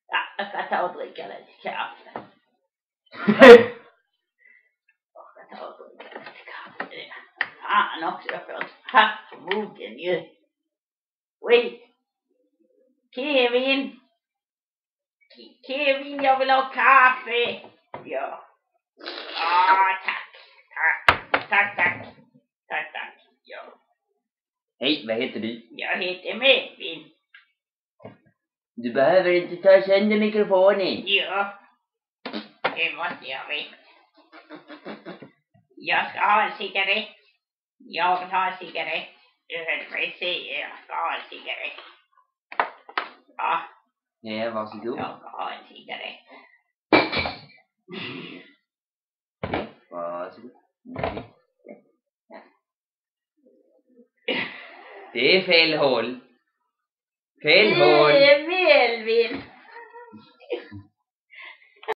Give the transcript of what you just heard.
Ja, jag ska ta och dricka lite kaffe. Jag tar och dricka lite kaffe. Fan också, jag får ett hatt på muggen ju. Wait. Kevin, jag vill ha kaffe. Ja. Tack. Ja. Hej, vad heter du? Jag heter Melvin. Du behöver inte ta sönder mikrofonen. Ja. Det måste jag veta. Jag ska ha en cigarett. Jag vill ha en cigarett. Jag ska ha en cigarett. Ja. Ja, varsågod. Jag ska ha en cigarett. Varsågod. Det är fel håll. Fel håll.